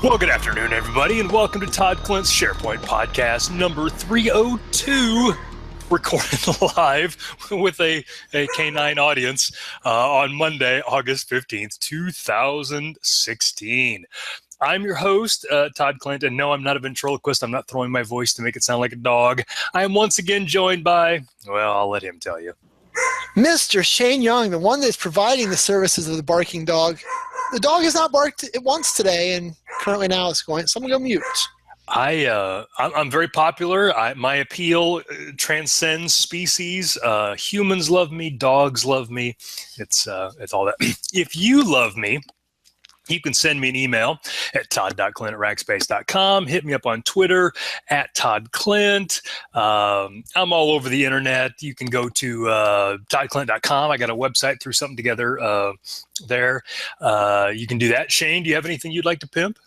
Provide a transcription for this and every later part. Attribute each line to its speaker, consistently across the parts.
Speaker 1: Well, good afternoon, everybody, and welcome to Todd Klindt's SharePoint podcast number 302, recorded live with a Canine audience on Monday, August 15th, 2016. I'm your host, Todd Klindt, and no, I'm not a ventriloquist. I'm not throwing my voice to make it sound like a dog. I am once again joined by, well, I'll let him tell you.
Speaker 2: Mr. Shane Young, the one that's providing the services of the barking dog. The dog has not barked once today, and currently now it's going, so I'm going to go mute.
Speaker 1: I'm very popular. My appeal transcends species. Humans love me. Dogs love me. It's all that. If you love me, you can send me an email at todd.klint@rackspace.com. Hit me up on Twitter at Todd Klindt. I'm all over the internet. You can go to toddklint.com. I got a website, threw something together there. You can do that. Shane, do you have anything you'd like to pimp?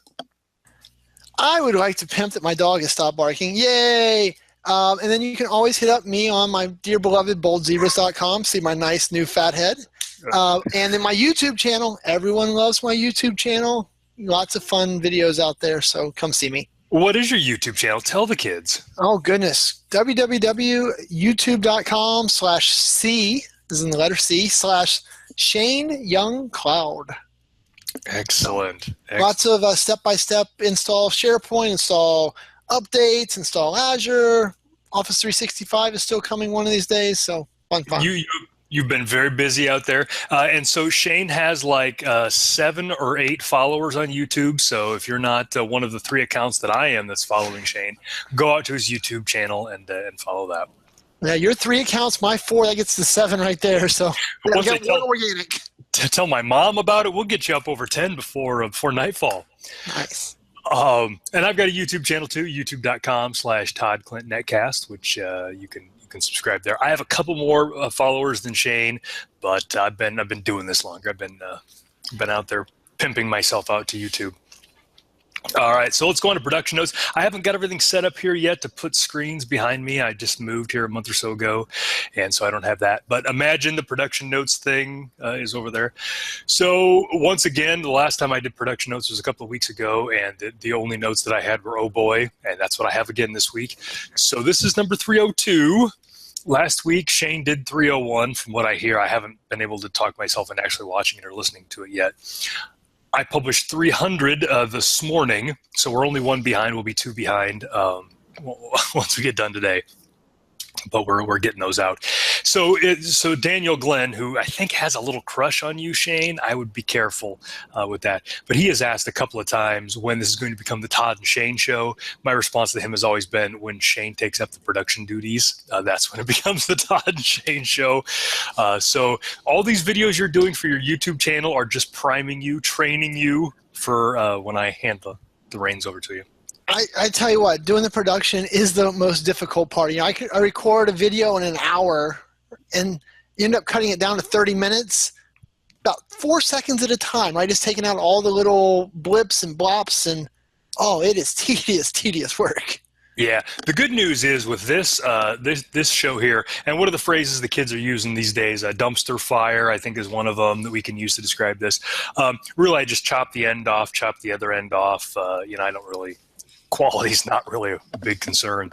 Speaker 2: I would like to pimp that my dog has stopped barking. Yay! And then you can always hit up me on my dear beloved boldzebras.com. See my nice new fat head. And then my YouTube channel. Everyone loves my YouTube channel. Lots of fun videos out there, so come see me.
Speaker 1: What is your YouTube channel? Tell the kids.
Speaker 2: Oh, goodness. www.youtube.com/C, this is in the letter C, /Shane Young Cloud.
Speaker 1: Excellent.
Speaker 2: Lots of step-by-step install SharePoint, install updates, install Azure. Office 365 is still coming one of these days, so fun.
Speaker 1: You've been very busy out there. And so Shane has like 7 or 8 followers on YouTube. So if you're not one of the 3 accounts that I am that's following Shane, go out to his YouTube channel and follow that.
Speaker 2: Yeah, your 3 accounts, my 4, that gets to 7 right there. So we got one organic.
Speaker 1: Tell my mom about it. We'll get you up over 10 before nightfall.
Speaker 2: Nice.
Speaker 1: And I've got a YouTube channel too, youtube.com/ToddKlintNetcast, which you can subscribe there. I have a couple more followers than Shane, but I've been doing this longer. I've been out there pimping myself out to YouTube. All right, so let's go on to production notes. I haven't got everything set up here yet to put screens behind me. I just moved here a month or so ago, and so I don't have that. But imagine the production notes thing is over there. So once again, the last time I did production notes was a couple of weeks ago, and the only notes that I had were, oh boy, and that's what I have again this week. So this is number 302. Last week, Shane did 301. From what I hear, I haven't been able to talk myself into actually watching it or listening to it yet. I published 300 this morning, so we're only 1 behind. We'll be 2 behind once we get done today. But we're getting those out. So Daniel Glenn, who I think has a little crush on you, Shane, I would be careful with that. But he has asked a couple of times when this is going to become the Todd and Shane show. My response to him has always been when Shane takes up the production duties, that's when it becomes the Todd and Shane show. So all these videos you're doing for your YouTube channel are just priming you, training you for when I hand the reins over to you.
Speaker 2: I tell you what, doing the production is the most difficult part. You know, I record a video in an hour and you end up cutting it down to 30 minutes, about 4 seconds at a time, right? Just taking out all the little blips and blops, and oh, it is tedious work.
Speaker 1: Yeah. The good news is with this show here, and what are the phrases the kids are using these days? Dumpster fire, I think, is one of them that we can use to describe this. Really, I just chop the end off, chop the other end off. I don't really. Quality's not really a big concern.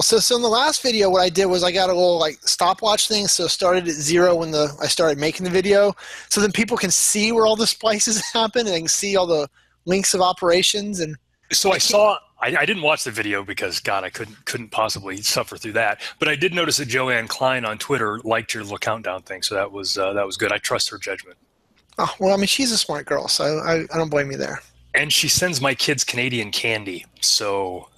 Speaker 2: So in the last video, what I did was I got a little stopwatch thing. So started at 0 when I started making the video. So then people can see where all the splices happen and they can see all the links of operations. And
Speaker 1: so I didn't watch the video because God, I couldn't possibly suffer through that. But I did notice that Joanne Klein on Twitter liked your little countdown thing. So that was good. I trust her judgment.
Speaker 2: Oh, well, I mean, she's a smart girl, so I don't blame you there.
Speaker 1: And she sends my kids Canadian candy, so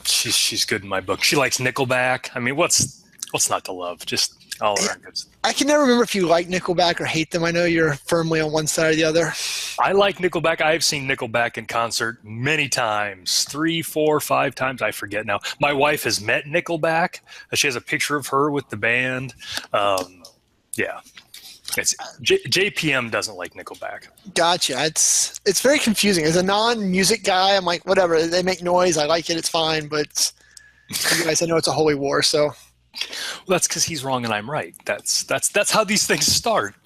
Speaker 1: she's good in my book. She likes Nickelback. I mean, what's not to love? Just all around good.
Speaker 2: I can never remember if you like Nickelback or hate them. I know you're firmly on one side or the other.
Speaker 1: I like Nickelback. I've seen Nickelback in concert many times, 3, 4, 5 times. I forget now. My wife has met Nickelback. She has a picture of her with the band. Yeah. JPM doesn't like Nickelback.
Speaker 2: Gotcha. It's very confusing. As a non-music guy, I'm like, whatever. They make noise. I like it. It's fine. But you guys, I know it's a holy war. So,
Speaker 1: well, that's because he's wrong and I'm right. That's how these things start.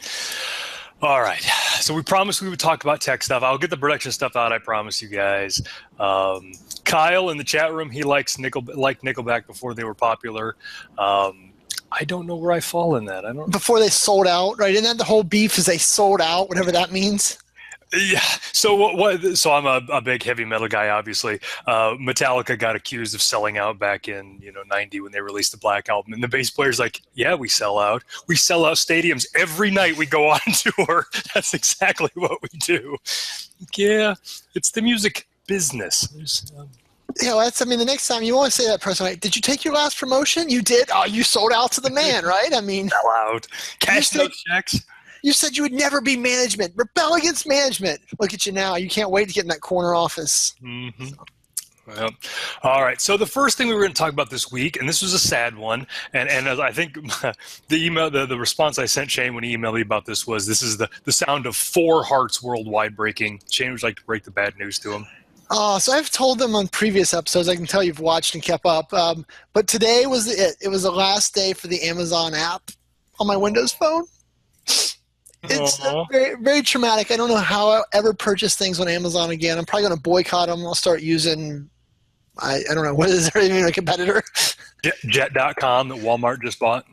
Speaker 1: All right. So we promised we would talk about tech stuff. I'll get the production stuff out. I promise you guys. Kyle in the chat room, he liked Nickelback before they were popular. I don't know where I fall in that. I don't.
Speaker 2: Before they sold out, right? And then the whole beef is they sold out, whatever that means.
Speaker 1: Yeah. So what? So I'm a big heavy metal guy, obviously. Metallica got accused of selling out back in '90 when they released the Black Album, and the bass player's like, "Yeah, we sell out. We sell out stadiums every night we go on tour. That's exactly what we do." Yeah, it's the music business.
Speaker 2: I mean, the next time you want to say to that person, like, did you take your last promotion? You did? Oh, you sold out to the man, right? I mean,
Speaker 1: sell out. Cash no checks.
Speaker 2: You said you would never be management. Rebel against management. Look at you now. You can't wait to get in that corner office.
Speaker 1: Mm-hmm. Well, all right. So the first thing we were going to talk about this week, and this was a sad one, and I think the email, the response I sent Shane when he emailed me about this was, this is the sound of 4 hearts worldwide breaking. Shane would like to break the bad news to him.
Speaker 2: So I've told them on previous episodes. I can tell you've watched and kept up. But today was it. It was the last day for the Amazon app on my Windows phone. It's very, very traumatic. I don't know how I'll ever purchase things on Amazon again. I'm probably going to boycott them. I'll start using, I don't know, what is there even a competitor?
Speaker 1: Jet.com that Walmart just bought.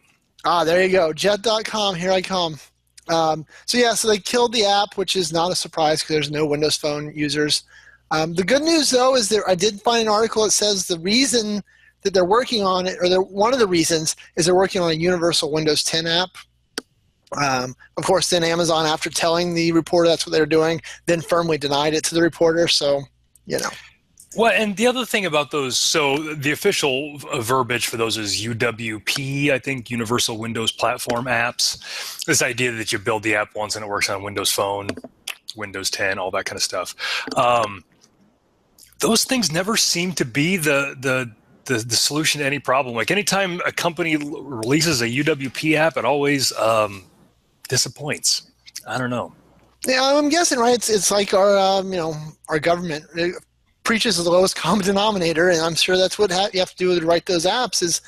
Speaker 2: There you go. Jet.com, here I come. So they killed the app, which is not a surprise because there's no Windows Phone users. The good news, though, is I did find an article that says the reason that they're working on it, or one of the reasons, is they're working on a universal Windows 10 app. Of course, then Amazon, after telling the reporter that's what they were doing, then firmly denied it to the reporter. So,
Speaker 1: Well, and the other thing about those, so the official verbiage for those is UWP, I think, Universal Windows Platform Apps. This idea that you build the app once and it works on Windows Phone, Windows 10, all that kind of stuff. Those things never seem to be the solution to any problem. Like anytime a company releases a UWP app, it always disappoints. I don't know.
Speaker 2: Yeah, I'm guessing, right? It's like our government preaches the lowest common denominator, and I'm sure that's what you have to do to write those apps is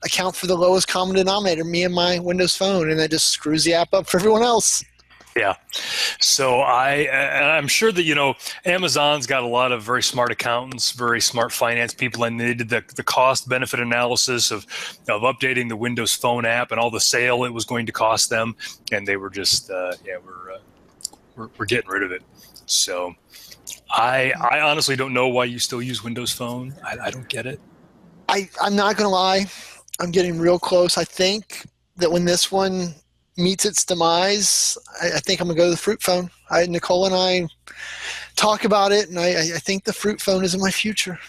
Speaker 2: account for the lowest common denominator, me and my Windows Phone, and that just screws the app up for everyone else.
Speaker 1: Yeah. So I'm sure that, Amazon's got a lot of very smart accountants, very smart finance people, and they did the cost benefit analysis of updating the Windows Phone app and all the sale it was going to cost them. And they were just, we're getting rid of it. So I honestly don't know why you still use Windows Phone. I don't get it.
Speaker 2: I'm not going to lie. I'm getting real close. I think that when this one meets its demise, I think I'm going to go to the Fruit Phone. Nicole and I talk about it, and I think the Fruit Phone is in my future.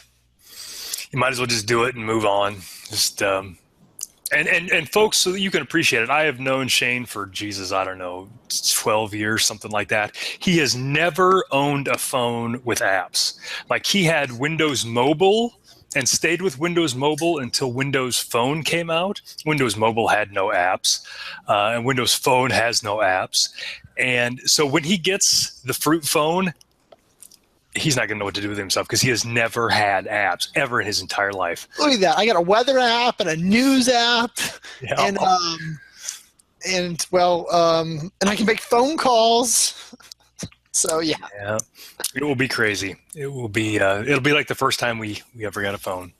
Speaker 1: You might as well just do it and move on. Just and folks, so that you can appreciate it, I have known Shane for, Jesus, I don't know, 12 years, something like that. He has never owned a phone with apps. Like he had Windows Mobile and stayed with Windows Mobile until Windows Phone came out. Windows Mobile had no apps, and Windows Phone has no apps. And so when he gets the Fruit Phone, he's not going to know what to do with himself because he has never had apps ever in his entire life.
Speaker 2: Look at that. I got a weather app and a news app, and I can make phone calls. So yeah, it will be crazy. It will be. It'll be like the first time we ever got a phone.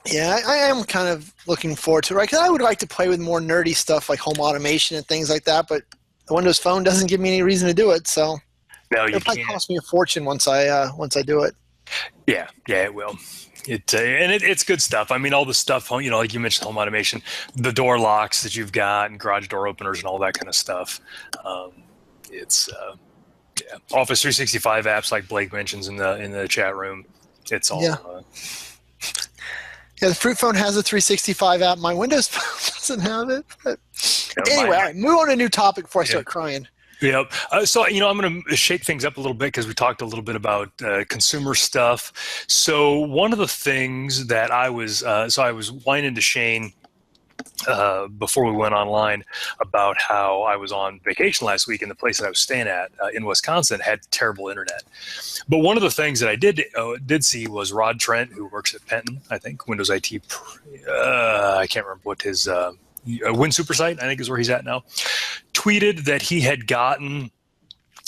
Speaker 2: Yeah, I am kind of looking forward to it, right? Because I would like to play with more nerdy stuff like home automation and things like that, but the Windows Phone doesn't give me any reason to do it. So it'll probably cost me a fortune once I do it.
Speaker 1: Yeah, it will. It's good stuff. I mean, all the stuff, like you mentioned, home automation, the door locks that you've got, and garage door openers, and all that kind of stuff. Office 365 apps like Blake mentions in the chat room. It's all.
Speaker 2: Yeah. The Fruit Phone has a 365 app. My Windows Phone doesn't have it. But anyway, all right, move on to a new topic before I start crying.
Speaker 1: Yep. So, I'm going to shake things up a little bit because we talked a little bit about consumer stuff. So one of the things that I was whining to Shane before we went online about how I was on vacation last week, and the place that I was staying at in Wisconsin had terrible internet. But one of the things that I did see was Rod Trent, who works at Penton, I think, Windows IT. I can't remember what his WinSuper site, I think, is where he's at now, tweeted that he had gotten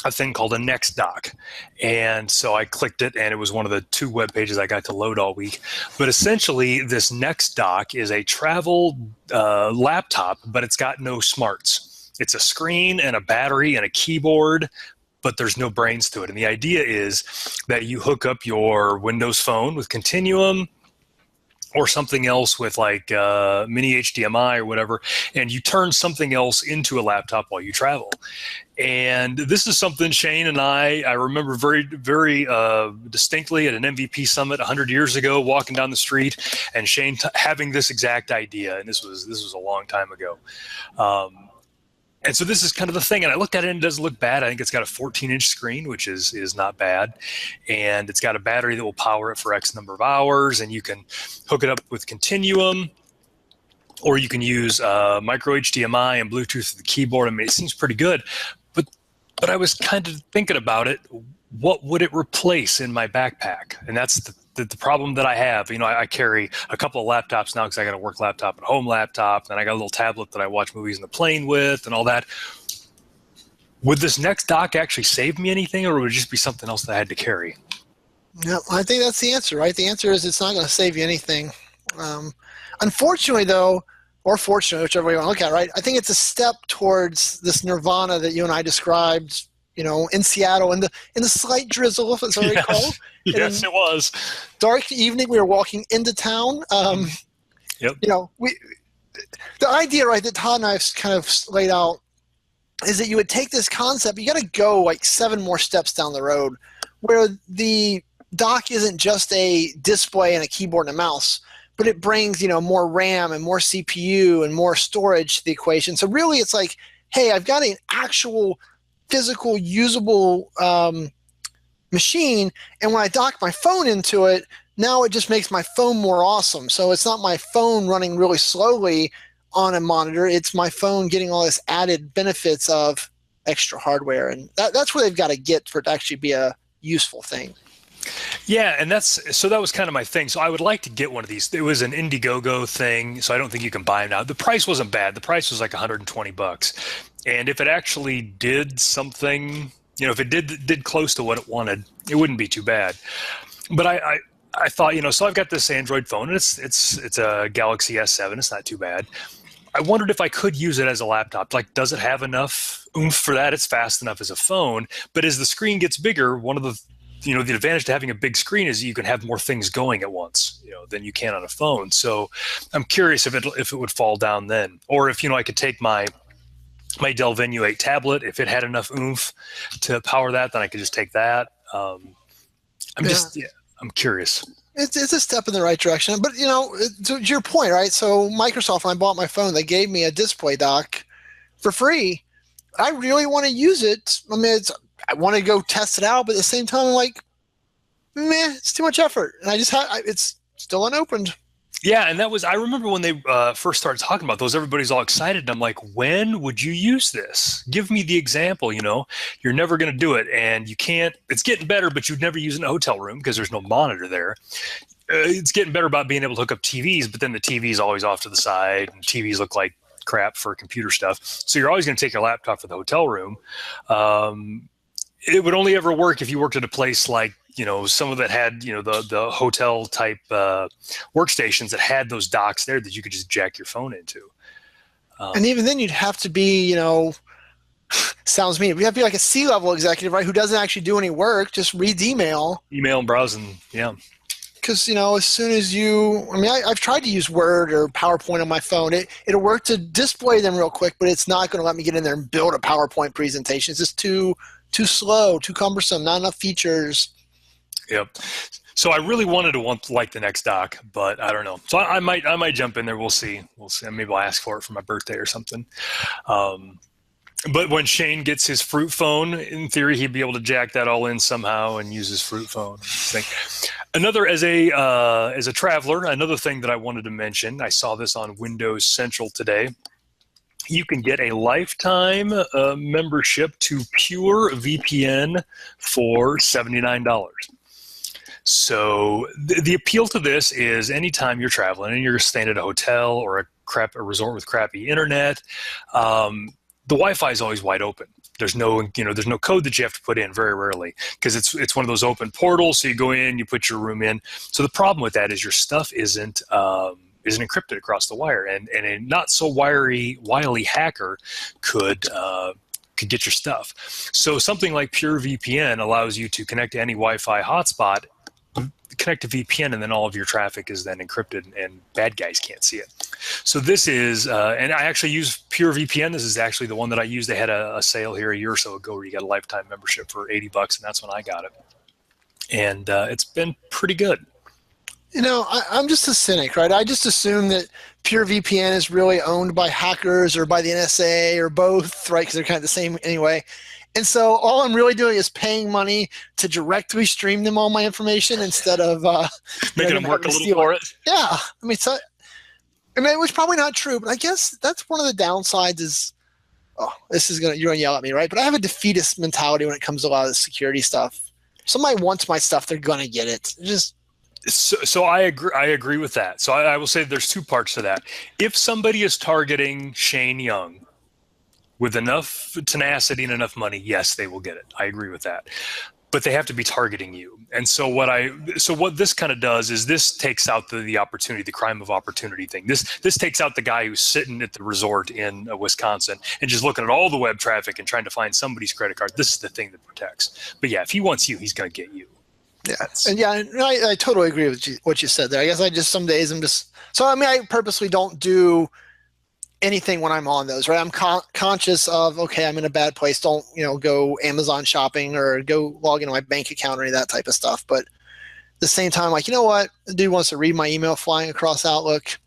Speaker 1: a thing called a Next Dock. And so I clicked it, and it was one of the 2 web pages I got to load all week. But essentially, this Next Dock is a travel laptop, but it's got no smarts. It's a screen and a battery and a keyboard, but there's no brains to it. And the idea is that you hook up your Windows Phone with Continuum or something else with like mini HDMI or whatever, and you turn something else into a laptop while you travel. And this is something Shane and I remember very, very distinctly at an MVP summit 100 years ago, walking down the street, and Shane having this exact idea. And this was a long time ago. And so this is kind of the thing. And I looked at it, and it doesn't look bad. I think it's got a 14-inch screen, which is not bad. And it's got a battery that will power it for X number of hours. And you can hook it up with Continuum, or you can use micro HDMI and Bluetooth to the keyboard. I mean, it seems pretty good. But I was kind of thinking about it. What would it replace in my backpack? And that's the problem that I have. You know, I carry a couple of laptops now because I got a work laptop and a home laptop, and I got a little tablet that I watch movies in the plane with and all that. Would this Next Dock actually save me anything, or would it just be something else that I had to carry?
Speaker 2: No, I think that's the answer, right? The answer is it's not going to save you anything. Unfortunately, though, or fortunately, whichever way you want to look at it, right? I think it's a step towards this nirvana that you and I described, you know, in Seattle, in the slight drizzle, as I recall.
Speaker 1: Yes, it was.
Speaker 2: Dark evening, we were walking into town.
Speaker 1: Yep.
Speaker 2: You know, the idea, right, that Todd and I have kind of laid out is that you would take this concept, you got to go like 7 more steps down the road, where the dock isn't just a display and a keyboard and a mouse, but it brings, you know, more RAM and more CPU and more storage to the equation. So really it's like, hey, I've got an actual physical usable machine, and when I dock my phone into it, now it just makes my phone more awesome. So it's not my phone running really slowly on a monitor, it's my phone getting all this added benefits of extra hardware, and that's where they've got to get for it to actually be a useful thing.
Speaker 1: Yeah, and that was kind of my thing. So I would like to get one of these. It was an Indiegogo thing, so I don't think you can buy them now. The price wasn't bad. The price was like $120. And if it actually did something, you know, if it did close to what it wanted, it wouldn't be too bad. But I thought, you know, so I've got this Android phone, and it's a Galaxy S7. It's not too bad. I wondered if I could use it as a laptop. Like, does it have enough oomph for that? It's fast enough as a phone. But as the screen gets bigger, one of the advantage to having a big screen is you can have more things going at once, you know, than you can on a phone. So I'm curious if it would fall down then, or if, you know, I could take my Dell Venue 8 tablet, if it had enough oomph to power that, then I could just take that. I'm curious.
Speaker 2: It's a step in the right direction, but you know, to your point, right? So Microsoft, when I bought my phone, they gave me a display dock for free. I really want to use it. I mean, I want to go test it out, but at the same time, I'm like, meh, it's too much effort, and it's still unopened.
Speaker 1: Yeah, and I remember when they first started talking about those, everybody's all excited, and I'm like, when would you use this? Give me the example, you know? You're never going to do it, and you can't. It's getting better, but you'd never use it in a hotel room because there's no monitor there. It's getting better about being able to hook up TVs, but then the TV's always off to the side, and TVs look like crap for computer stuff. So you're always going to take your laptop for the hotel room. It would only ever work if you worked at a place like, you know, some of that had, you know, the hotel type workstations that had those docks there that you could just jack your phone into.
Speaker 2: And even then you'd have to be, you know, sounds mean, we have to be like a C-level executive, right, who doesn't actually do any work, just reads email and
Speaker 1: browse, and yeah.
Speaker 2: Because, you know, as soon as I've tried to use Word or PowerPoint on my phone. It'll work to display them real quick, but it's not going to let me get in there and build a PowerPoint presentation. It's just too slow, too cumbersome, not enough features.
Speaker 1: Yep. So I really wanted to like the Next Dock, but I don't know. So I might jump in there. We'll see. Maybe I'll ask for it for my birthday or something. But when Shane gets his Fruit phone, in theory, he'd be able to jack that all in somehow and use his Fruit phone. Another, as a traveler, another thing that I wanted to mention, I saw this on Windows Central today. You can get a lifetime membership to Pure VPN for $79. So the appeal to this is anytime you're traveling and you're staying at a hotel or a resort with crappy internet, the Wi-Fi is always wide open. There's no code that you have to put in, very rarely, because it's one of those open portals. So you go in, you put your room in. So the problem with that is your stuff isn't encrypted across the wire, and a not so wily hacker could get your stuff. So something like Pure VPN allows you to connect to any Wi-Fi hotspot, connect to VPN, and then all of your traffic is then encrypted and bad guys can't see it. So this is, and I actually use Pure VPN. This is actually the one that I used. They had a sale here a year or so ago where you got a lifetime membership for $80, and that's when I got it. And it's been pretty good.
Speaker 2: I'm just a cynic, right? I just assume that Pure VPN is really owned by hackers or by the NSA or both, right? Because they're kind of the same anyway. And so all I'm really doing is paying money to directly stream them all my information instead of
Speaker 1: making them work a little for it.
Speaker 2: Yeah, I mean, it was probably not true, but I guess that's one of the downsides. Is you're gonna yell at me, right? But I have a defeatist mentality when it comes to a lot of the security stuff. If somebody wants my stuff, they're gonna get it.
Speaker 1: So I agree with that. So I will say there's two parts to that. If somebody is targeting Shane Young with enough tenacity and enough money, yes, they will get it. I agree with that. But they have to be targeting you. And so what this kind of does is this takes out the opportunity, the crime of opportunity thing. This takes out the guy who's sitting at the resort in Wisconsin and just looking at all the web traffic and trying to find somebody's credit card. This is the thing that protects. But yeah, if he wants you, he's going to get you.
Speaker 2: Yeah, I totally agree with what you said there. I guess some days I purposely don't do anything when I'm on those, right? I'm conscious of, okay, I'm in a bad place. Don't, go Amazon shopping or go log into my bank account or any of that type of stuff. But at the same time, like, you know what? The dude wants to read my email flying across Outlook.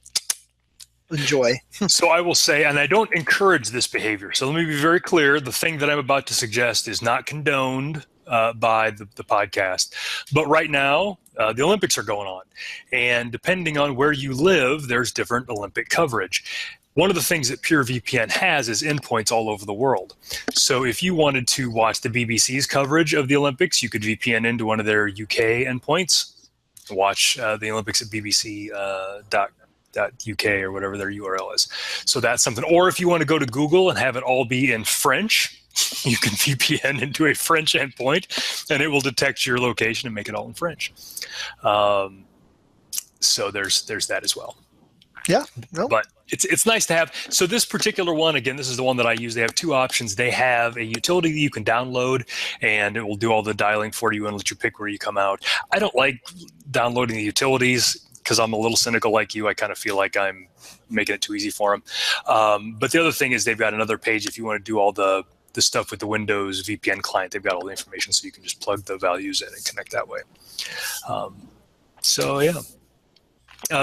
Speaker 2: Enjoy.
Speaker 1: So I will say, and I don't encourage this behavior. So let me be very clear. The thing that I'm about to suggest is not condoned by the podcast. But right now, the Olympics are going on. And depending on where you live, there's different Olympic coverage. One of the things that Pure VPN has is endpoints all over the world. So if you wanted to watch the BBC's coverage of the Olympics, you could VPN into one of their UK endpoints, watch the Olympics at bbc.uk or whatever their URL is. So that's something. Or if you want to go to Google and have it all be in French, you can VPN into a French endpoint, and it will detect your location and make it all in French. So there's that as well.
Speaker 2: Yeah,
Speaker 1: but it's nice to have. So this particular one, again, this is the one that I use. They have two options. They have a utility that you can download, and it will do all the dialing for you and let you pick where you come out. I don't like downloading the utilities because I'm a little cynical like you. I kind of feel like I'm making it too easy for them. But the other thing is they've got another page if you want to do all the stuff with the Windows VPN client. They've got all the information, so you can just plug the values in and connect that way. So yeah.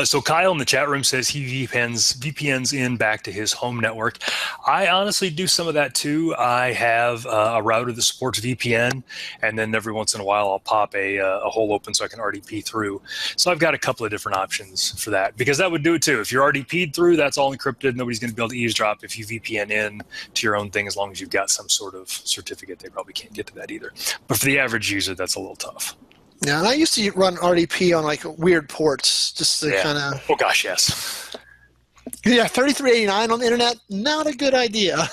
Speaker 1: So Kyle in the chat room says he VPNs in back to his home network. I honestly do some of that too. I have a router that supports VPN, and then every once in a while I'll pop a hole open so I can RDP through. So I've got a couple of different options for that, because that would do it too. If you're RDP'd through, that's all encrypted. Nobody's going to be able to eavesdrop. If you VPN in to your own thing, as long as you've got some sort of certificate, they probably can't get to that either. But for the average user, that's a little tough.
Speaker 2: Yeah, and I used to run RDP on like weird ports just to kind of.
Speaker 1: Oh gosh, yes.
Speaker 2: Yeah, 3389 on the internet, not a good idea.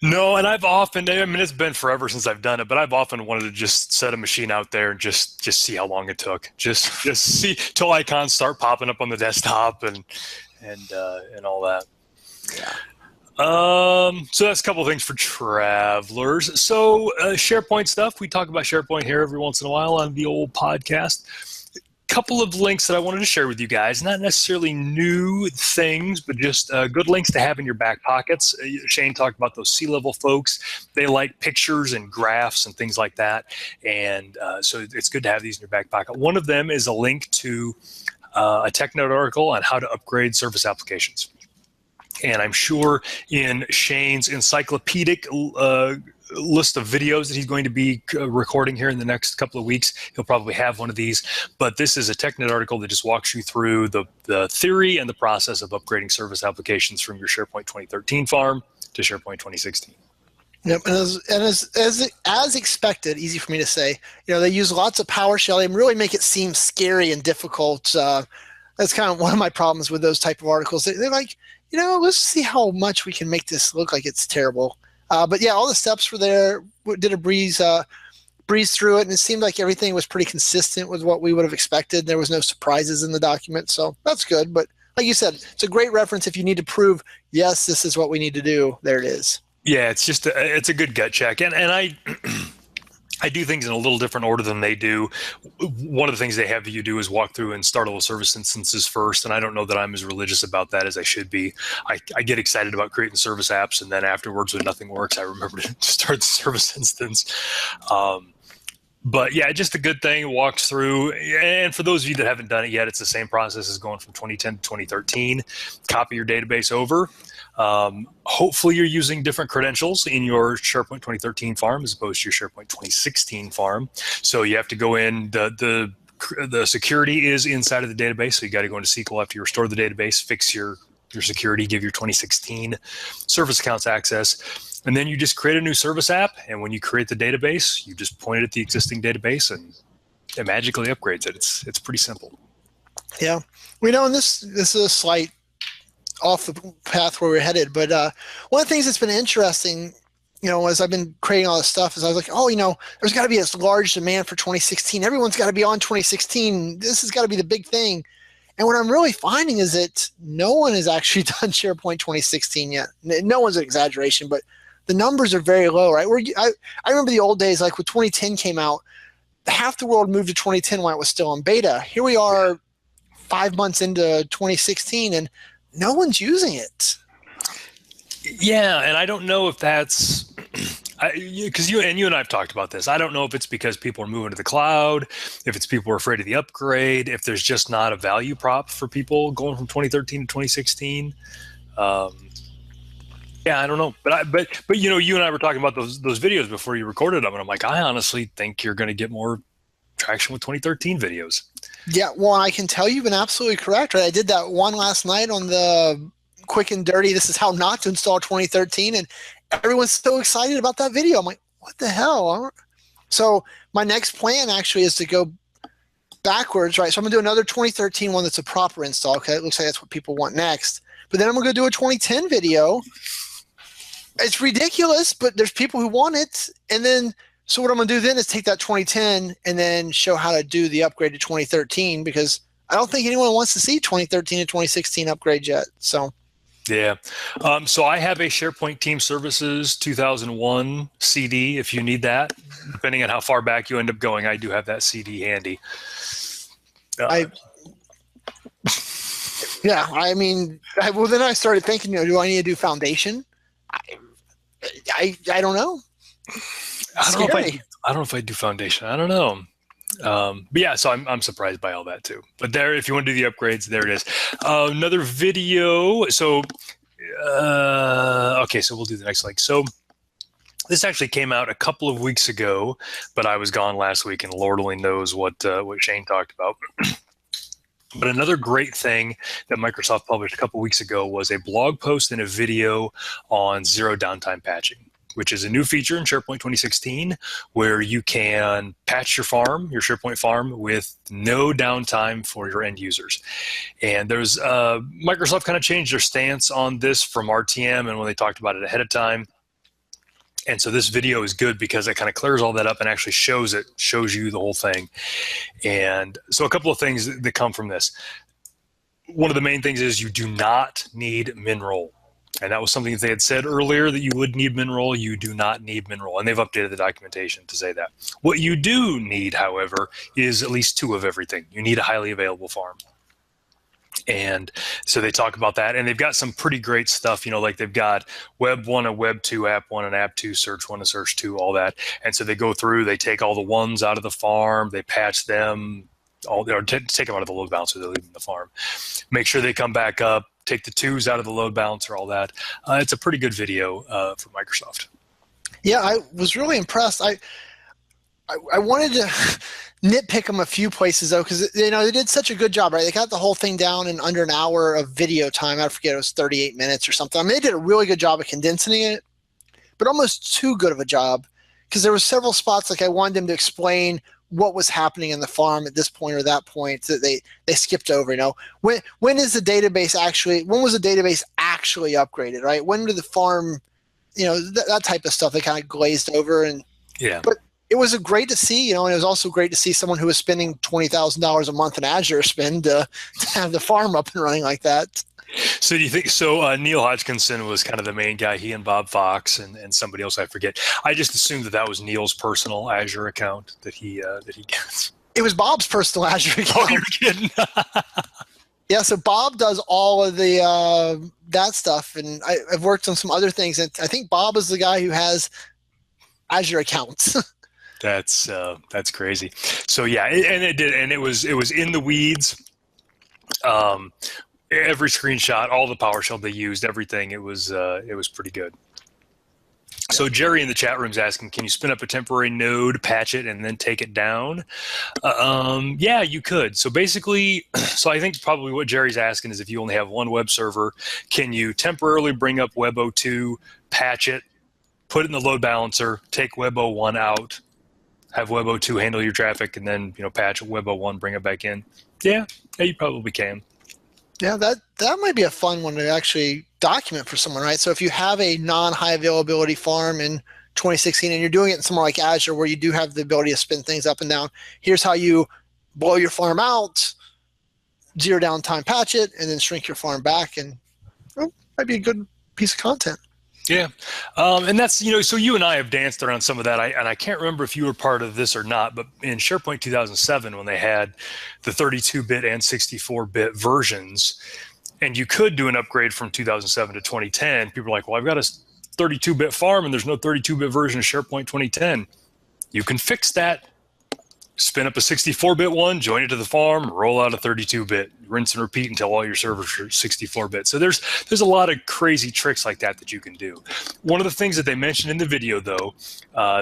Speaker 1: No, and I've often, it's been forever since I've done it, but I've often wanted to just set a machine out there and just see how long it took. Just see till icons start popping up on the desktop and all that.
Speaker 2: Yeah.
Speaker 1: So that's a couple of things for travelers. So SharePoint stuff. We talk about SharePoint here every once in a while on the old podcast. Couple of links that I wanted to share with you guys. Not necessarily new things, but just good links to have in your back pockets. Shane talked about those C-level folks. They like pictures and graphs and things like that. And so it's good to have these in your back pocket. One of them is a link to a TechNet article on how to upgrade Surface applications. And I'm sure in Shane's encyclopedic list of videos that he's going to be recording here in the next couple of weeks, he'll probably have one of these. But this is a TechNet article that just walks you through the theory and the process of upgrading Surface applications from your SharePoint 2013 farm to SharePoint 2016.
Speaker 2: Yep, and as expected, easy for me to say, they use lots of PowerShell. They really make it seem scary and difficult. That's kind of one of my problems with those type of articles. They're like, let's see how much we can make this look like it's terrible. But yeah, all the steps were there. Did a breeze through it, and it seemed like everything was pretty consistent with what we would have expected. There was no surprises in the document, so that's good. But like you said, it's a great reference if you need to prove, yes, this is what we need to do. There it is.
Speaker 1: Yeah, it's just it's a good gut check, and I I do things in a little different order than they do. One of the things they have you do is walk through and start all the service instances first, and I don't know that I'm as religious about that as I should be. I get excited about creating service apps, and then afterwards, when nothing works, I remember to start the service instance. But yeah, just a good thing. It walks through. And for those of you that haven't done it yet, it's the same process as going from 2010 to 2013. Copy your database over. Hopefully you're using different credentials in your SharePoint 2013 farm as opposed to your SharePoint 2016 farm. So you have to go in, the security is inside of the database. So you got to go into SQL after you restore the database, fix your security, give your 2016 service accounts access. And then you just create a new service app. And when you create the database, you just point it at the existing database and it magically upgrades it. It's pretty simple.
Speaker 2: Yeah. We know, and this is a slight off the path where we're headed. But one of the things that's been interesting, as I've been creating all this stuff, is I was like, there's got to be this large demand for 2016. Everyone's got to be on 2016. This has got to be the big thing. And what I'm really finding is that no one has actually done SharePoint 2016 yet. No one's an exaggeration, but the numbers are very low, right? I remember the old days, like when 2010 came out, half the world moved to 2010 when it was still in beta. Here we are 5 months into 2016, and no one's using it.
Speaker 1: Yeah, and I don't know if that's because you and I have talked about this. I don't know if it's because people are moving to the cloud, if it's people are afraid of the upgrade, if there's just not a value prop for people going from 2013 to 2016. Yeah, I don't know, but you and I were talking about those videos before you recorded them, and I'm like, I honestly think you're going to get more traction with 2013 videos.
Speaker 2: Yeah, well, I can tell you've been absolutely correct, right? I did that one last night on the quick and dirty, this is how not to install 2013, and everyone's so excited about that video. I'm like, what the hell? So my next plan actually is to go backwards, right? So I'm going to do another 2013 one that's a proper install. Okay, it looks like that's what people want next. But then I'm going to do a 2010 video. It's ridiculous, but there's people who want it. And then, so what I'm going to do then is take that 2010 and then show how to do the upgrade to 2013, because I don't think anyone wants to see 2013 to 2016 upgrade yet. So,
Speaker 1: yeah. So I have a SharePoint Team Services 2001 CD if you need that. Depending on how far back you end up going, I do have that CD handy.
Speaker 2: Yeah, I mean, well, then I started thinking, do I need to do Foundation? I don't know.
Speaker 1: I don't know if I do Foundation. I don't know. But yeah, so I'm surprised by all that too. But there, if you want to do the upgrades, there it is. Another video. So, okay, so we'll do the next link. So this actually came out a couple of weeks ago, but I was gone last week, and Lord only knows what Shane talked about. But another great thing that Microsoft published a couple weeks ago was a blog post and a video on zero downtime patching, which is a new feature in SharePoint 2016 where you can patch your farm, your SharePoint farm, with no downtime for your end users. And there's Microsoft kind of changed their stance on this from RTM and when they talked about it ahead of time. And so this video is good because it kind of clears all that up and actually shows you the whole thing. And so a couple of things that come from this. One of the main things is you do not need MinRoll. And that was something that they had said earlier that you would need MinRoll. You do not need MinRoll. And they've updated the documentation to say that. What you do need, however, is at least 2 of everything. You need a highly available farm. And so they talk about that, and they've got some pretty great stuff, like they've got Web 1 and Web 2, App 1 and App 2, Search 1 and Search 2, all that. And so they go through, they take all the ones out of the farm, they patch them, or take them out of the load balancer, they leave them in the farm. Make sure they come back up, take the 2s out of the load balancer, all that. It's a pretty good video from Microsoft.
Speaker 2: Yeah, I was really impressed. I wanted to nitpick them a few places, though, because they did such a good job, right? They got the whole thing down in under an hour of video time. I forget, it was 38 minutes or something. I mean, they did a really good job of condensing it, but almost too good of a job, because there were several spots like I wanted them to explain what was happening in the farm at this point or that point that they skipped over. When is the database actually? When was the database actually upgraded? Right? When did the farm that type of stuff. They kind of glazed over, and
Speaker 1: Yeah.
Speaker 2: but it was great to see, and it was also great to see someone who was spending $20,000 a month in Azure spend to have the farm up and running like that.
Speaker 1: So do you think Neil Hodgkinson was kind of the main guy, he and Bob Fox and somebody else I forget. I just assumed that was Neil's personal Azure account that he gets.
Speaker 2: It was Bob's personal Azure account.
Speaker 1: Oh, you're kidding.
Speaker 2: Yeah, so Bob does all of the that stuff, and I've worked on some other things, and I think Bob is the guy who has Azure accounts.
Speaker 1: That's crazy. So yeah, it was in the weeds. Every screenshot, all the PowerShell they used, everything. It was pretty good. So Jerry in the chat room is asking, can you spin up a temporary node, patch it, and then take it down? Yeah, you could. So basically, I think probably what Jerry's asking is if you only have one web server, can you temporarily bring up Web 02, patch it, put it in the load balancer, take Web 01 out, have Web 02 handle your traffic, and then patch Web 01, bring it back in? Yeah, you probably can.
Speaker 2: Yeah, that might be a fun one to actually document for someone, right? So if you have a non-high availability farm in 2016 and you're doing it in somewhere like Azure where you do have the ability to spin things up and down, here's how you blow your farm out, zero downtime patch it, and then shrink your farm back, and might be a good piece of content.
Speaker 1: Yeah, and that's, so you and I have danced around some of that, and I can't remember if you were part of this or not, but in SharePoint 2007, when they had the 32-bit and 64-bit versions, and you could do an upgrade from 2007 to 2010, people were like, well, I've got a 32-bit farm, and there's no 32-bit version of SharePoint 2010. You can fix that. Spin up a 64-bit one, join it to the farm, roll out a 32-bit, rinse and repeat until all your servers are 64-bit. So there's a lot of crazy tricks like that you can do. One of the things that they mentioned in the video, though,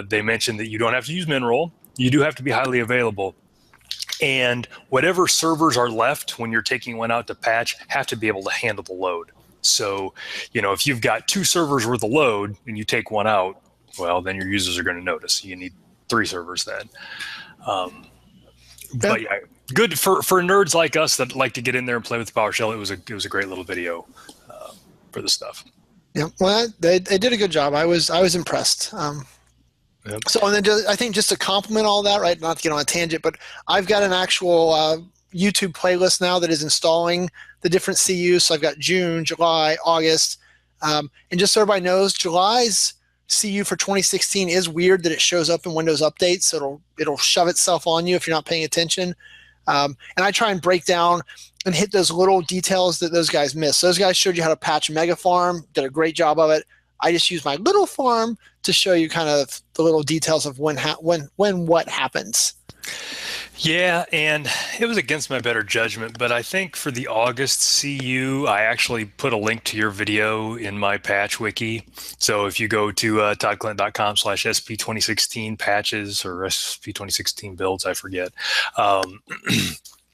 Speaker 1: they mentioned that you don't have to use MinRoll. You do have to be highly available. And whatever servers are left when you're taking one out to patch have to be able to handle the load. So, if you've got 2 servers worth of load and you take one out, well, then your users are going to notice. You need 3 servers then. But yeah, good for nerds like us that like to get in there and play with PowerShell. It was a great little video for the stuff.
Speaker 2: Yeah, well, they did a good job. I was impressed.
Speaker 1: Yep.
Speaker 2: So, and then I think just to complement all that, right? Not to get on a tangent, but I've got an actual YouTube playlist now that is installing the different CUs. So I've got June, July, August, and just so everybody knows, July's CU for 2016 is weird that it shows up in Windows Update, so it'll shove itself on you if you're not paying attention. And I try and break down and hit those little details that those guys miss. Those guys showed you how to patch Mega Farm, did a great job of it. I just use my little farm to show you kind of the little details of when what happens.
Speaker 1: Yeah, and it was against my better judgment, but I think for the August CU, I actually put a link to your video in my patch wiki. So if you go to toddklindt.com/SP2016 patches or SP2016 builds, I forget,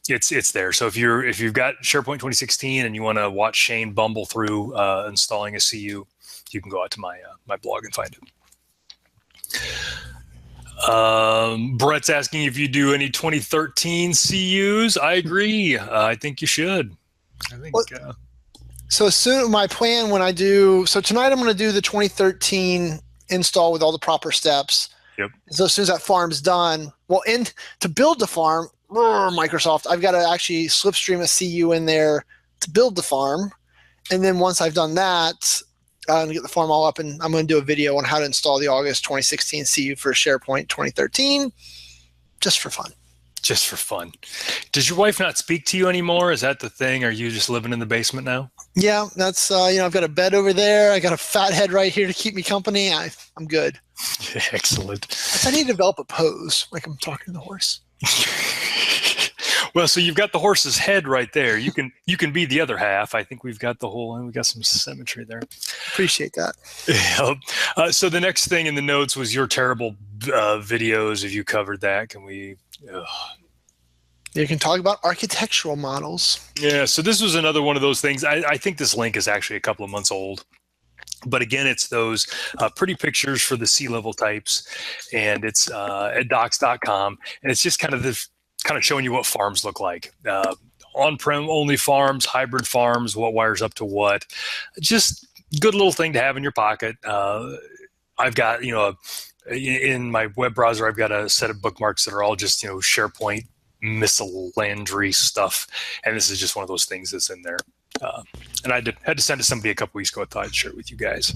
Speaker 1: it's there. So if you've got SharePoint 2016 and you want to watch Shane bumble through installing a CU, you can go out to my blog and find it. Brett's asking if you do any 2013 CUs. I agree. I think you should. I think.
Speaker 2: So soon, my plan when I do, so tonight I'm going to do the 2013 install with all the proper steps.
Speaker 1: Yep.
Speaker 2: So as soon as that farm's done, to build the farm, Microsoft, I've got to actually slipstream a CU in there to build the farm. And then once I've done that, to get the farm all up, and I'm going to do a video on how to install the August 2016 CU for SharePoint 2013, just for fun.
Speaker 1: Just for fun. Does your wife not speak to you anymore? Is that the thing? Are you just living in the basement now?
Speaker 2: Yeah, that's I've got a bed over there. I got a fat head right here to keep me company. I'm good.
Speaker 1: Excellent.
Speaker 2: I need to develop a pose like I'm talking to the horse.
Speaker 1: Well, so you've got the horse's head right there. You can be the other half. I think we've got some symmetry there.
Speaker 2: Appreciate that.
Speaker 1: Yep. So the next thing in the notes was your terrible videos. If you covered that, can we?
Speaker 2: You can talk about architectural models.
Speaker 1: Yeah. So this was another one of those things. I think this link is actually a couple of months old. But again, it's those pretty pictures for the C-level types, and it's at docs.com, and it's just kind of showing you what farms look like. On-prem only farms, hybrid farms, what wires up to what. Just good little thing to have in your pocket. I've got, in my web browser, I've got a set of bookmarks that are all just, SharePoint miscellaneous stuff. And this is just one of those things that's in there. And I had to send it to somebody a couple weeks ago. I thought I'd share it with you guys.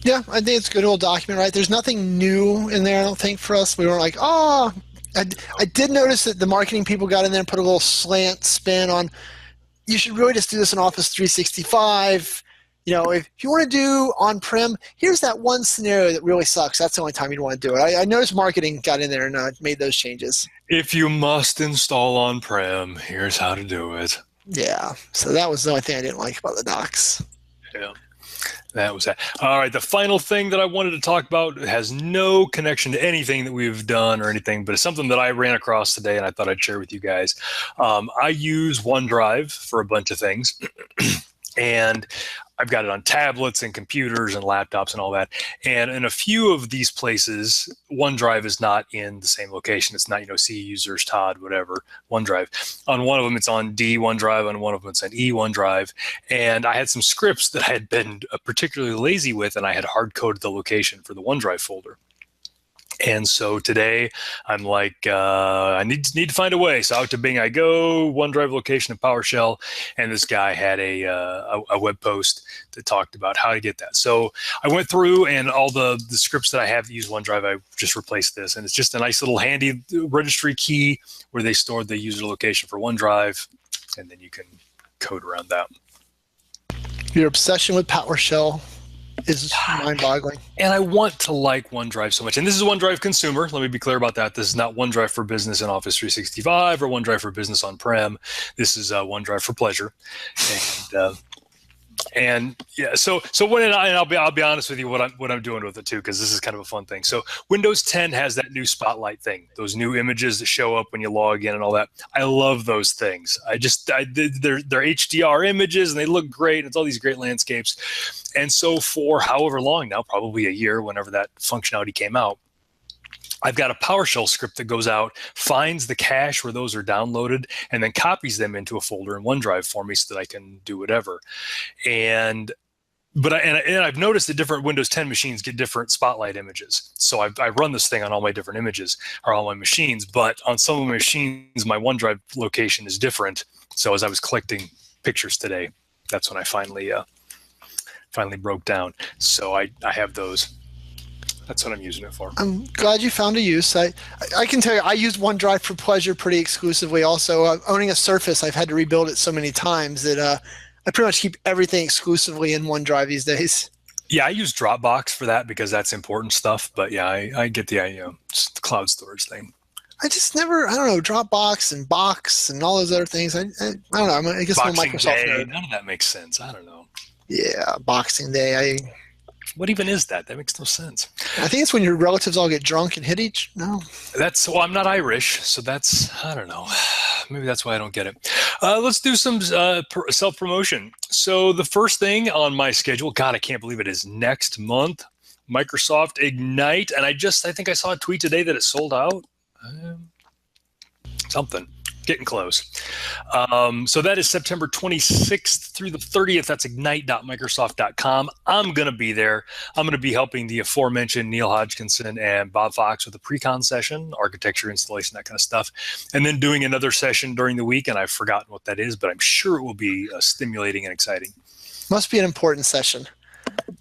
Speaker 2: Yeah, I think it's a good old document, right? There's nothing new in there, I don't think, for us. We weren't like, oh, I did notice that the marketing people got in there and put a little slant spin on, you should really just do this in Office 365. If you want to do on-prem, here's that one scenario that really sucks. That's the only time you'd want to do it. I noticed marketing got in there and made those changes.
Speaker 1: If you must install on-prem, here's how to do it.
Speaker 2: Yeah, so that was the only thing I didn't like about the docs.
Speaker 1: Yeah. That was that. All right. The final thing that I wanted to talk about has no connection to anything that we've done or anything, but it's something that I ran across today and I thought I'd share with you guys. I use OneDrive for a bunch of things. And I've got it on tablets and computers and laptops and all that. And in a few of these places, OneDrive is not in the same location. It's not, C users, Todd, whatever, OneDrive. On one of them, it's on D OneDrive. On one of them, it's on E OneDrive. And I had some scripts that I had been particularly lazy with, and I had hard-coded the location for the OneDrive folder. And so today I'm like, I need to find a way. So out to Bing I go, OneDrive location of PowerShell, and this guy had a web post that talked about how to get that. So I went through and all the scripts that I have that use OneDrive, I just replaced this. And it's just a nice little handy registry key where they store the user location for OneDrive, and then you can code around that.
Speaker 2: Your obsession with PowerShell is mind-boggling.
Speaker 1: And I want to like OneDrive so much. And this is OneDrive Consumer. Let me be clear about that. This is not OneDrive for Business in Office 365 or OneDrive for Business on-prem. This is OneDrive for pleasure. And yeah, so when I'll be honest with you what I'm doing with it too, because this is kind of a fun thing. So Windows 10 has that new Spotlight thing, those new images that show up when you log in and all that. I love those things. They're HDR images and they look great. And it's all these great landscapes. And so for however long now, probably a year, whenever that functionality came out, I've got a PowerShell script that goes out, finds the cache where those are downloaded, and then copies them into a folder in OneDrive for me so that I can do whatever. And I've noticed that different Windows 10 machines get different Spotlight images. So I run this thing on all my different images or all my machines, but on some of my machines, my OneDrive location is different. So as I was collecting pictures today, that's when I finally broke down. So I have those. That's what I'm using it for.
Speaker 2: I'm glad you found a use. I can tell you, I use OneDrive for pleasure pretty exclusively. Also, owning a Surface, I've had to rebuild it so many times that I pretty much keep everything exclusively in OneDrive these days.
Speaker 1: Yeah, I use Dropbox for that because that's important stuff. But yeah, I get the just the cloud storage thing.
Speaker 2: I just never, I don't know, Dropbox and Box and all those other things. I don't know. I guess I'm a Microsoft nerd.
Speaker 1: None of that makes sense. I don't know.
Speaker 2: Yeah, Boxing Day.
Speaker 1: What even is that? That makes no sense.
Speaker 2: I think it's when your relatives all get drunk and hit each. No.
Speaker 1: I'm not Irish, so I don't know. Maybe that's why I don't get it. Let's do some self-promotion. So the first thing on my schedule, God, I can't believe it, is next month, Microsoft Ignite. And I think I saw a tweet today that it sold out. Something. Getting close. So that is September 26th through the 30th. That's ignite.microsoft.com. I'm going to be there. I'm going to be helping the aforementioned Neil Hodgkinson and Bob Fox with a pre-con session, architecture, installation, that kind of stuff, and then doing another session during the week. And I've forgotten what that is, but I'm sure it will be stimulating and exciting.
Speaker 2: Must be an important session.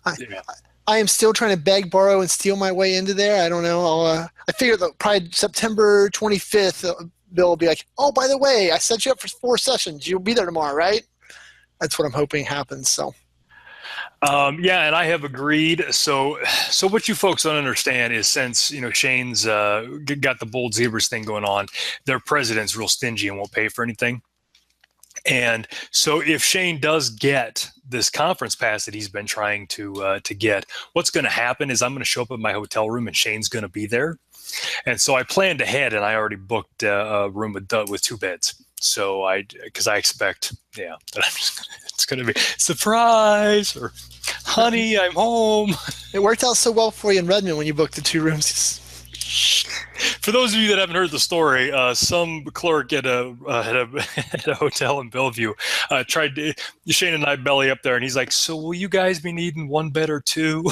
Speaker 2: I am still trying to beg, borrow, and steal my way into there. I don't know. I figure that probably September 25th, Bill will be like, oh, by the way, I set you up for 4 sessions. You'll be there tomorrow, right? That's what I'm hoping happens. So,
Speaker 1: yeah, and I have agreed. So what you folks don't understand is since, Shane's got the Bold Zebras thing going on, their president's real stingy and won't pay for anything. And so if Shane does get this conference pass that he's been trying to get, what's going to happen is I'm going to show up at my hotel room and Shane's going to be there. And so I planned ahead and I already booked a room with 2 beds. So because I expect, that it's going to be surprise or honey, I'm home.
Speaker 2: It worked out so well for you in Redmond when you booked the 2 rooms.
Speaker 1: For those of you that haven't heard the story, some clerk at a at a hotel in Bellevue tried to, Shane and I belly up there, and he's like, "So will you guys be needing one bed or two?"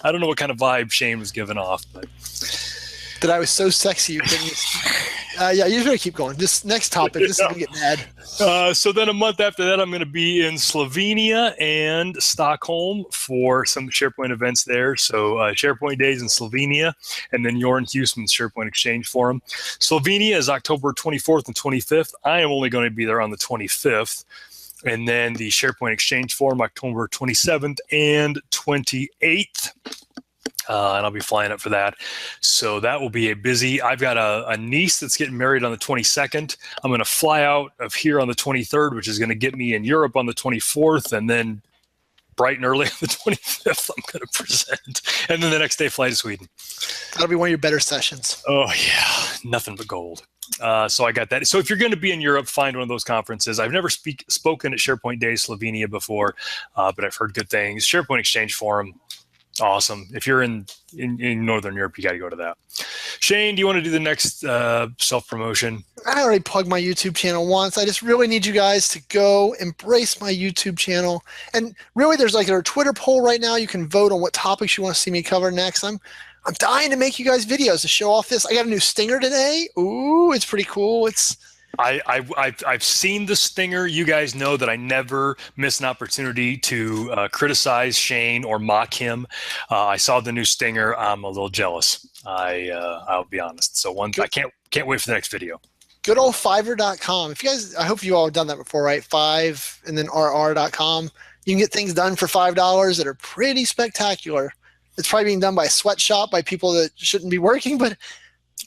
Speaker 1: I don't know what kind of vibe Shane was giving off, but
Speaker 2: that I was so sexy you couldn't. Yeah, you just gotta keep going. This next topic, this is gonna get mad.
Speaker 1: So then a month after that, I'm going to be in Slovenia and Stockholm for some SharePoint events there. So SharePoint Days in Slovenia, and then you're in Houston's SharePoint Exchange Forum. Slovenia is October 24th and 25th. I am only going to be there on the 25th. And then the SharePoint Exchange Forum, October 27th and 28th. And I'll be flying up for that. So that will be a busy. I've got a niece that's getting married on the 22nd. I'm going to fly out of here on the 23rd, which is going to get me in Europe on the 24th. And then bright and early on the 25th, I'm going to present. And then the next day, fly to Sweden.
Speaker 2: That'll be one of your better sessions.
Speaker 1: Oh, yeah. Nothing but gold. So I got that. So if you're going to be in Europe, find one of those conferences. I've never spoken at SharePoint Days Slovenia before, but I've heard good things. SharePoint Exchange Forum. Awesome. If you're in Northern Europe, you got to go to that. Shane, do you want to do the next self-promotion?
Speaker 2: I already plugged my YouTube channel once. I just really need you guys to go embrace my YouTube channel. And really, there's like a Twitter poll right now. You can vote on what topics you want to see me cover next. I'm dying to make you guys videos to show off this. I got a new stinger today. Ooh, it's pretty cool. I've
Speaker 1: seen the stinger. You guys know that I never miss an opportunity to criticize Shane or mock him. I saw the new stinger. I'm a little jealous. I'll be honest. So I can't wait for the next video.
Speaker 2: Good old Fiverr.com. If you guys, I hope you all have done that before, right? 5 and then rr.com. You can get things done for $5 that are pretty spectacular. It's probably being done by a sweatshop by people that shouldn't be working, but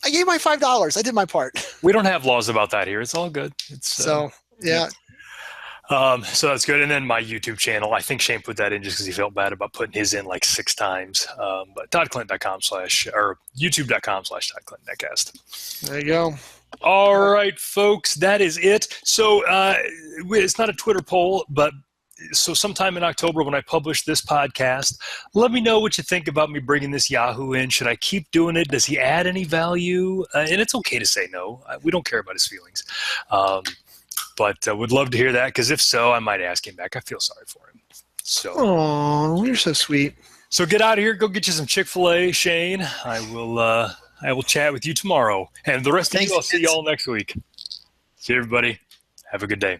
Speaker 2: I gave my $5. I did my part.
Speaker 1: We don't have laws about that here. It's all good.
Speaker 2: So yeah.
Speaker 1: So that's good. And then my YouTube channel, I think Shane put that in just because he felt bad about putting his in like 6 times. But ToddKlindt.com/ or YouTube.com/Todd Klindt Netcast.
Speaker 2: There you go.
Speaker 1: All right, folks, that is it. So it's not a Twitter poll, but so sometime in October when I publish this podcast, let me know what you think about me bringing this Yahoo in. Should I keep doing it? Does he add any value? And it's okay to say no. We don't care about his feelings. But would love to hear that, because if so, I might ask him back. I feel sorry for him. So,
Speaker 2: oh, you're so sweet.
Speaker 1: So get out of here. Go get you some Chick-fil-A, Shane. I will chat with you tomorrow. And the rest of you, I'll see you all next week. See you, everybody. Have a good day.